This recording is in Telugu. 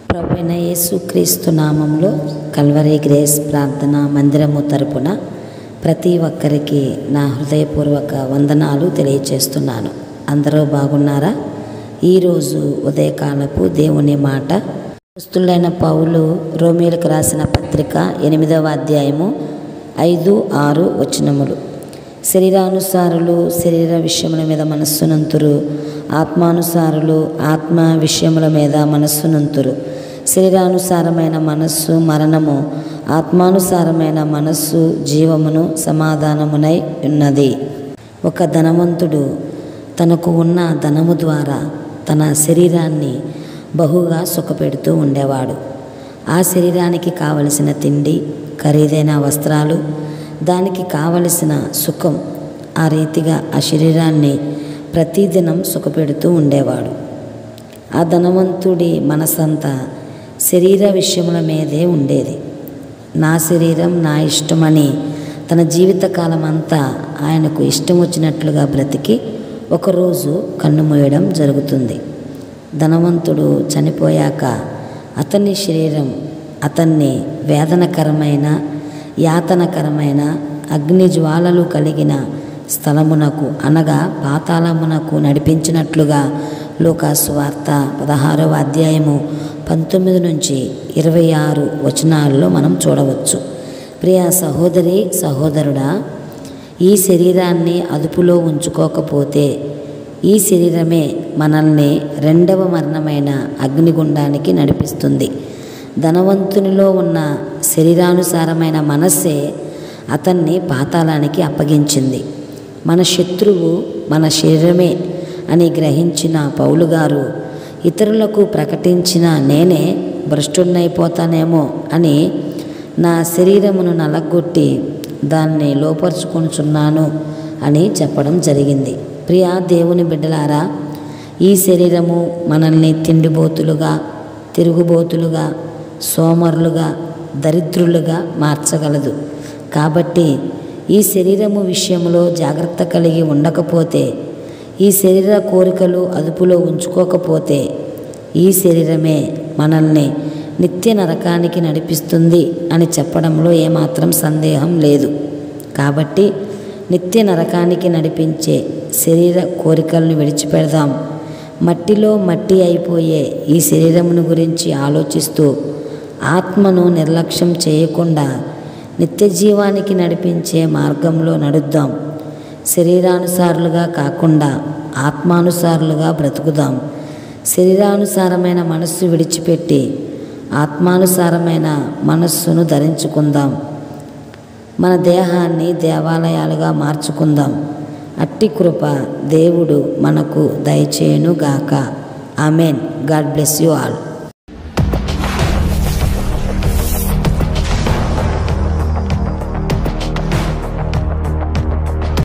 ప్రభువైన యేసుక్రీస్తు నామంలో కల్వరీ గ్రేస్ ప్రార్థనా మందిరము తరపున ప్రతి ఒక్కరికి నా హృదయపూర్వక వందనాలు తెలియచేస్తున్నాను. అందరూ బాగున్నారా? ఈరోజు ఉదయకాలపు దేవుని మాట అపోస్తలుడైన పౌలు రోమీయులకు రాసిన పత్రిక 8వ అధ్యాయము 5-6 వచనములు. శరీరానుసారులు శరీర విషయముల మీద మనస్సునంతురు, ఆత్మానుసారులు ఆత్మ విషయముల మీద మనస్సునంతురు. శరీరానుసారమైన మనస్సు మరణము, ఆత్మానుసారమైన మనస్సు జీవమును సమాధానమునై ఉన్నది. ఒక ధనవంతుడు తనకు ఉన్న ధనము ద్వారా తన శరీరాన్ని బహుగా సుఖపెడుతూ ఉండేవాడు. ఆ శరీరానికి కావలసిన తిండి, ఖరీదైన వస్త్రాలు, దానికి కావలసిన సుఖం, ఆ రీతిగా ఆ శరీరాన్ని ప్రతిదినం సుఖపెడుతూ ఉండేవాడు. ఆ ధనవంతుడి మనసంతా శరీర విషయముల మీదే ఉండేది. నా శరీరం నా ఇష్టమని తన జీవితకాలం అంతా ఆయనకు ఇష్టం వచ్చినట్లుగా బ్రతికి ఒకరోజు కన్ను మూయడం జరుగుతుంది. ధనవంతుడు చనిపోయాక అతని శరీరం అతన్ని వేదనకరమైన యాతనకరమైన అగ్ని జ్వాలలు కలిగిన స్థలమునకు అనగా పాతాళమునకు నడిపించినట్లుగా లూకాసు సువార్త 16వ అధ్యాయము 19 నుంచి 26 వచనాల్లో మనం చూడవచ్చు. ప్రియ సహోదరి సహోదరుడా, ఈ శరీరాన్ని అదుపులో ఉంచుకోకపోతే ఈ శరీరమే మనల్ని రెండవ మరణమైన అగ్నిగుండానికి నడిపిస్తుంది. ధనవంతునిలో ఉన్న శరీరానుసారమైన మనస్సే అతన్ని పాతాళానికి అప్పగించింది. మన శత్రువు మన శరీరమే అని గ్రహించిన పౌలు గారు ఇతరులకు ప్రకటించిన నేనే భ్రష్టుడినైపోతానేమో అని నా శరీరమును నలగొట్టి దాన్ని లోపరుచుకొనుచున్నాను అని చెప్పడం జరిగింది. ప్రియా దేవుని బిడ్డలారా, ఈ శరీరము మనల్ని తిండిబోతులుగా, తిరుగుబోతులుగా, సోమరులుగా, దరిద్రులుగా మార్చగలదు. కాబట్టి ఈ శరీరము విషయంలో జాగ్రత్త కలిగి ఉండకపోతే, ఈ శరీర కోరికలు అదుపులో ఉంచుకోకపోతే ఈ శరీరమే మనల్ని నిత్య నరకానికి నడిపిస్తుంది అని చెప్పడంలో ఏమాత్రం సందేహం లేదు. కాబట్టి నిత్య నరకానికి నడిపించే శరీర కోరికలను విడిచిపెడదాం. మట్టిలో మట్టి అయిపోయే ఈ శరీరమును గురించి ఆలోచిస్తూ ఆత్మను నిర్లక్ష్యం చేయకుండా నిత్య జీవానికి నడిపించే మార్గంలో నడుద్దాం. శరీరానుసారులుగా కాకుండా ఆత్మానుసారులుగా బ్రతుకుదాం. శరీరానుసారమైన మనస్సు విడిచిపెట్టి ఆత్మానుసారమైన మనస్సును ధరించుకుందాం. మన దేహాన్ని దేవాలయాలుగా మార్చుకుందాం. అట్టి కృప దేవుడు మనకు దయచేయునుగాక. Amen. God bless you all.